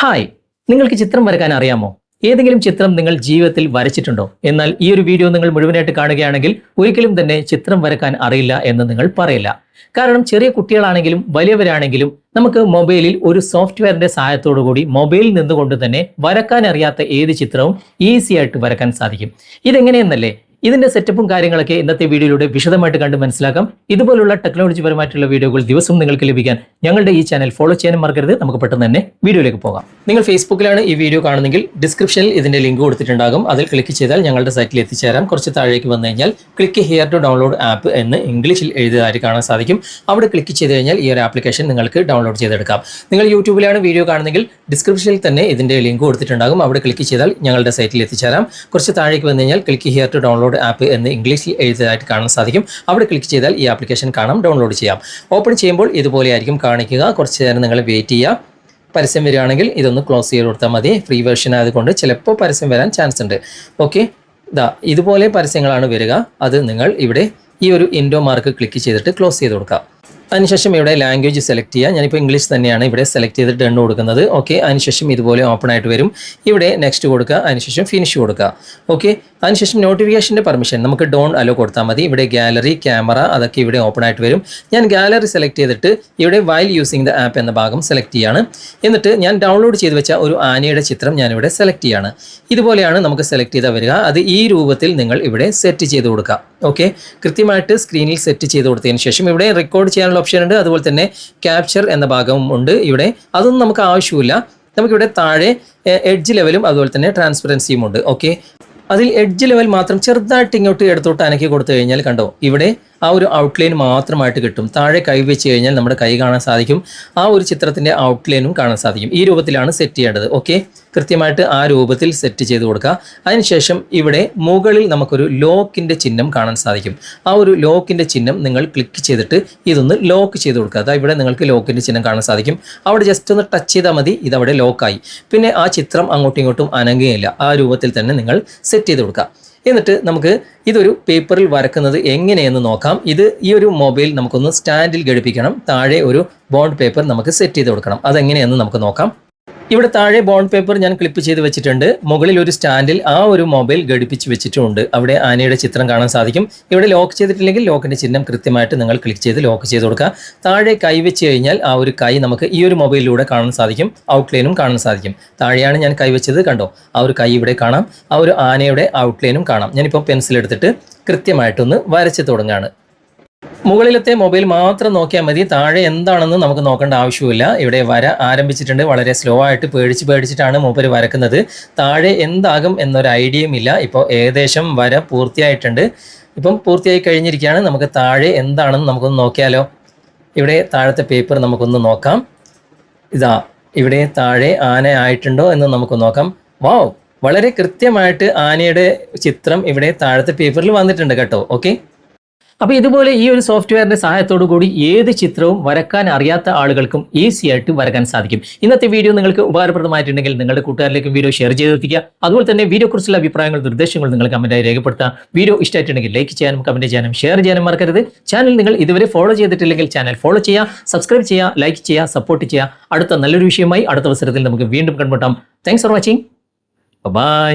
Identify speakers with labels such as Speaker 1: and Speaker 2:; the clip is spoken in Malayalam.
Speaker 1: ഹായ്, നിങ്ങൾക്ക് ചിത്രം വരക്കാൻ അറിയാമോ? ഏതെങ്കിലും ചിത്രം നിങ്ങൾ ജീവിതത്തിൽ വരച്ചിട്ടുണ്ടോ? എന്നാൽ ഈ ഒരു വീഡിയോ നിങ്ങൾ മുഴുവനായിട്ട് കാണുകയാണെങ്കിൽ ഒരിക്കലും തന്നെ ചിത്രം വരക്കാൻ അറിയില്ല എന്ന് നിങ്ങൾ പറയില്ല. കാരണം ചെറിയ കുട്ടികളാണെങ്കിലും വലിയവരാണെങ്കിലും നമുക്ക് മൊബൈലിൽ ഒരു സോഫ്റ്റ്വെയറിന്റെ സഹായത്തോടു കൂടി മൊബൈലിൽ നിന്നുകൊണ്ട് തന്നെ വരക്കാൻ അറിയാത്ത ഏത് ചിത്രവും ഈസി ആയിട്ട് വരക്കാൻ സാധിക്കും. ഇതെങ്ങനെയെന്നല്ലേ? ഇതിന്റെ സെറ്റപ്പും കാര്യങ്ങളൊക്കെ ഇന്നത്തെ വീഡിയോയിലൂടെ വിശദമായിട്ട് കണ്ട് മനസ്സിലാക്കാം. ഇതുപോലുള്ള ടെക്നോളജി പരമായിട്ടുള്ള വീഡിയോകൾ ദിവസവും നിങ്ങൾക്ക് ലഭിക്കാൻ ഞങ്ങളുടെ ഈ ചാനൽ ഫോളോ ചെയ്യാനും മറക്കരുത്. നമുക്ക് പെട്ടെന്ന് തന്നെ വീഡിയോയിലേക്ക് പോകാം. നിങ്ങൾ ഫേസ്ബുക്കിലാണ് ഈ വീഡിയോ കാണുന്നെങ്കിൽ ഡിസ്ക്രിപ്ഷനിൽ ഇതിന്റെ ലിങ്ക് കൊടുത്തിട്ടുണ്ടാകും. അതിൽ ക്ലിക്ക് ചെയ്താൽ ഞങ്ങളുടെ സൈറ്റിൽ എത്തിച്ചേരാം. കുറച്ച് താഴേക്ക് വന്നു കഴിഞ്ഞാൽ click here to download app എന്ന് ഇംഗ്ലീഷിൽ എഴുതിയതായിട്ട് കാണാൻ സാധിക്കും. അവിടെ ക്ലിക്ക് ചെയ്ത് കഴിഞ്ഞാൽ ഈ ഒരു ആപ്ലിക്കേഷൻ നിങ്ങൾക്ക് ഡൗൺലോഡ് ചെയ്തെടുക്കാം. നിങ്ങൾ യൂട്യൂബിലാണ് വീഡിയോ കാണുന്നെങ്കിൽ ഡിസ്ക്രിപ്ഷനിൽ തന്നെ ഇതിന്റെ ലിങ്ക് കൊടുത്തിട്ടുണ്ടാകും. അവിടെ ക്ലിക്ക് ചെയ്താൽ ഞങ്ങളുടെ സൈറ്റിൽ എത്തിച്ചേരാം. കുറച്ച് താഴേക്ക് വന്നു കഴിഞ്ഞാൽ click here to download app എന്ന് ഇംഗ്ലീഷിൽ എഴുതിയതായിട്ട് കാണാൻ സാധിക്കും. അവിടെ ക്ലിക്ക് ചെയ്താൽ ഈ ആപ്ലിക്കേഷൻ കാണാം, ഡൗൺലോഡ് ചെയ്യാം. ഓപ്പൺ ചെയ്യുമ്പോൾ ഇതുപോലെയായിരിക്കും കാണിക്കുക. കുറച്ച് നേരം നിങ്ങൾ വെയിറ്റ് ചെയ്യുക. പരസ്യം വരികയാണെങ്കിൽ ഇതൊന്ന് ക്ലോസ് ചെയ്ത് കൊടുത്താൽ മതി. ഫ്രീ വേർഷൻ ആയതുകൊണ്ട് ചിലപ്പോൾ പരസ്യം വരാൻ ചാൻസ് ഉണ്ട്. ഓക്കെ, ഇതുപോലെ പരസ്യങ്ങളാണ് വരിക. അത് നിങ്ങൾ ഇവിടെ ഈ ഒരു ഇൻഡോ മാർക്ക് ക്ലിക്ക് ചെയ്തിട്ട് ക്ലോസ് ചെയ്ത് കൊടുക്കുക. അതിനുശേഷം ഇവിടെ ലാംഗ്വേജ് സെലക്ട് ചെയ്യുക. ഞാനിപ്പോൾ ഇംഗ്ലീഷ് തന്നെയാണ് ഇവിടെ സെലക്ട് ചെയ്തിട്ട് ഡൺ കൊടുക്കുന്നത്. ഓക്കെ, അതിനുശേഷം ഇതുപോലെ ഓപ്പൺ ആയിട്ട് വരും. ഇവിടെ നെക്സ്റ്റ് കൊടുക്കുക, അതിനുശേഷം ഫിനിഷ് കൊടുക്കുക. ഓക്കെ, അതിനുശേഷം നോട്ടിഫിക്കേഷൻ്റെ പെർമിഷൻ നമുക്ക് ഡോൺ അലോ കൊടുത്താൽ മതി. ഇവിടെ ഗാലറി, ക്യാമറ അതൊക്കെ ഇവിടെ ഓപ്പൺ ആയിട്ട് വരും. ഞാൻ ഗാലറി സെലക്ട് ചെയ്തിട്ട് ഇവിടെ വൈൽ യൂസിങ് ദ ആപ്പ് എന്ന ഭാഗം സെലക്ട് ചെയ്യാണ്. എന്നിട്ട് ഞാൻ ഡൗൺലോഡ് ചെയ്ത് വെച്ച ഒരു ആനയുടെ ചിത്രം ഞാനിവിടെ സെലക്ട് ചെയ്യാണ്. ഇതുപോലെയാണ് നമുക്ക് സെലക്ട് ചെയ്താൽ വരിക. അത് ഈ രൂപത്തിൽ നിങ്ങൾ ഇവിടെ സെറ്റ് ചെയ്ത് കൊടുക്കുക. ഓക്കെ, കൃത്യമായിട്ട് സ്ക്രീനിൽ സെറ്റ് ചെയ്ത് കൊടുത്തതിന് ശേഷം ഇവിടെ റെക്കോർഡ് ചെയ്യാനുള്ള ഓപ്ഷൻ ഉണ്ട്. അതുപോലെ തന്നെ ക്യാപ്ചർ എന്ന ഭാഗവും ഉണ്ട്. ഇവിടെ അതൊന്നും നമുക്ക് ആവശ്യമില്ല. നമുക്കിവിടെ താഴെ എഡ്ജ് ലെവലും അതുപോലെ തന്നെ ട്രാൻസ്പെറൻസിയും ഉണ്ട്. ഓക്കെ, അതിൽ എഡ്ജ് ലെവൽ മാത്രം ചെറുതായിട്ട് ഇങ്ങോട്ട് എടുത്തോട്ട് അനക്കി കൊടുത്തു കഴിഞ്ഞാൽ കണ്ടോ, ഇവിടെ ആ ഒരു ഔട്ട്ലൈൻ മാത്രമായിട്ട് കിട്ടും. താഴെ കൈ വെച്ച് കഴിഞ്ഞാൽ നമ്മുടെ കൈ കാണാൻ സാധിക്കും. ആ ഒരു ചിത്രത്തിൻ്റെ ഔട്ട്ലൈനും കാണാൻ സാധിക്കും. ഈ രൂപത്തിലാണ് സെറ്റ് ചെയ്യേണ്ടത്. ഓക്കെ, കൃത്യമായിട്ട് ആ രൂപത്തിൽ സെറ്റ് ചെയ്ത് കൊടുക്കുക. അതിനുശേഷം ഇവിടെ മുകളിൽ നമുക്കൊരു ലോക്കിൻ്റെ ചിഹ്നം കാണാൻ സാധിക്കും. ആ ഒരു ലോക്കിൻ്റെ ചിഹ്നം നിങ്ങൾ ക്ലിക്ക് ചെയ്തിട്ട് ഇതൊന്ന് ലോക്ക് ചെയ്ത് കൊടുക്കുക. അതായത് ഇവിടെ നിങ്ങൾക്ക് ലോക്കിൻ്റെ ചിഹ്നം കാണാൻ സാധിക്കും. അവിടെ ജസ്റ്റ് ഒന്ന് ടച്ച് ചെയ്താൽ മതി, ഇതവിടെ ലോക്കായി. പിന്നെ ആ ചിത്രം അങ്ങോട്ടും ഇങ്ങോട്ടും അനങ്ങുകയില്ല. ആ രൂപത്തിൽ തന്നെ നിങ്ങൾ സെറ്റ് ചെയ്ത് കൊടുക്കുക. എന്നിട്ട് നമുക്ക് ഇതൊരു പേപ്പറിൽ വരക്കുന്നത് എങ്ങനെയെന്ന് നോക്കാം. ഈ ഒരു മൊബൈൽ നമുക്കൊന്ന് സ്റ്റാൻഡിൽ ഘടിപ്പിക്കണം. താഴെ ഒരു ബോണ്ട് പേപ്പർ നമുക്ക് സെറ്റ് ചെയ്ത് കൊടുക്കണം. അതെങ്ങനെയെന്ന് നമുക്ക് നോക്കാം. ഇവിടെ താഴെ ബോണ്ട് പേപ്പർ ഞാൻ ക്ലിപ്പ് ചെയ്ത് വെച്ചിട്ടുണ്ട്. മുകളിൽ ഒരു സ്റ്റാൻഡിൽ ആ ഒരു മൊബൈൽ ഘടിപ്പിച്ച് വെച്ചിട്ടുണ്ട്. അവിടെ ആനയുടെ ചിത്രം കാണാൻ സാധിക്കും. ഇവിടെ ലോക്ക് ചെയ്തിട്ടില്ലെങ്കിൽ ലോക്കിൻ്റെ ചിഹ്നം കൃത്യമായിട്ട് നിങ്ങൾ ക്ലിക്ക് ചെയ്ത് ലോക്ക് ചെയ്ത് കൊടുക്കുക. താഴെ കൈ വെച്ച് കഴിഞ്ഞാൽ ആ ഒരു കൈ നമുക്ക് ഈ ഒരു മൊബൈലിലൂടെ കാണാൻ സാധിക്കും. ഔട്ട്ലൈനും കാണാൻ സാധിക്കും. താഴെയാണ് ഞാൻ കൈ വെച്ചത്, കണ്ടോ, ആ ഒരു കൈ ഇവിടെ കാണാം. ആ ഒരു ആനയുടെ ഔട്ട്ലൈനും കാണാം. ഞാനിപ്പോൾ പെൻസിൽ എടുത്തിട്ട് കൃത്യമായിട്ടൊന്ന് വരച്ച് തുടങ്ങുകയാണ്. മുകളിലത്തെ മൊബൈൽ മാത്രം നോക്കിയാൽ മതി. താഴെ എന്താണെന്ന് നമുക്ക് നോക്കേണ്ട ആവശ്യമില്ല. ഇവിടെ വര ആരംഭിച്ചിട്ടുണ്ട്. വളരെ സ്ലോ ആയിട്ട് പേടിച്ചിട്ടാണ് മൂപ്പര് വരക്കുന്നത്. താഴെ എന്താകും എന്നൊരു ഐഡിയയും ഇല്ല. ഇപ്പോൾ ഏകദേശം വര പൂർത്തിയായിട്ടുണ്ട്. ഇപ്പം പൂർത്തിയായി കഴിഞ്ഞിരിക്കുകയാണ്. നമുക്ക് താഴെ എന്താണെന്ന് നമുക്കൊന്ന് നോക്കിയാലോ. ഇവിടെ താഴത്തെ പേപ്പർ നമുക്കൊന്ന് നോക്കാം. ഇവിടെ താഴെ ആന ആയിട്ടുണ്ടോ എന്ന് നമുക്ക് നോക്കാം. വാവ്, വളരെ കൃത്യമായിട്ട് ആനയുടെ ചിത്രം ഇവിടെ താഴത്തെ പേപ്പറിൽ വന്നിട്ടുണ്ട് കേട്ടോ. ഓക്കെ, അപ്പോൾ ഇതുപോലെ ഈ ഒരു സോഫ്റ്റ്വെയറിന്റെ സഹായത്തോടു കൂടി ഏത് ചിത്രവും വരക്കാൻ അറിയാത്ത ആളുകൾക്കും ഈസി ആയിട്ട് വരക്കാൻ സാധിക്കും. ഇന്നത്തെ വീഡിയോ നിങ്ങൾക്ക് ഉപകാരപ്രദമായിട്ടുണ്ടെങ്കിൽ നിങ്ങളുടെ കൂട്ടുകാരിലേക്കും വീഡിയോ ഷെയർ ചെയ്തെത്തിക്കുക. അതുപോലെ തന്നെ വീഡിയോയെക്കുറിച്ചുള്ള അഭിപ്രായങ്ങളും നിർദ്ദേശങ്ങളും നിങ്ങൾ കമന്റായി രേഖപ്പെടുത്താം. വീഡിയോ ഇഷ്ടമായിട്ടുണ്ടെങ്കിൽ ലൈക്ക് ചെയ്യാനും കമന്റ് ചെയ്യാനും ഷെയർ ചെയ്യാനും മറക്കരുത്. ചാനൽ നിങ്ങൾ ഇതുവരെ ഫോളോ ചെയ്തിട്ടില്ലെങ്കിൽ ചാനൽ ഫോളോ ചെയ്യുക, സബ്സ്ക്രൈബ് ചെയ്യുക, ലൈക്ക് ചെയ്യുക, സപ്പോർട്ട് ചെയ്യുക. അടുത്ത നല്ലൊരു വിഷയമായി അടുത്ത അവസരത്തിൽ നമുക്ക് വീണ്ടും കണ്ടുമുട്ടാം. Thanks for watching. ബൈ.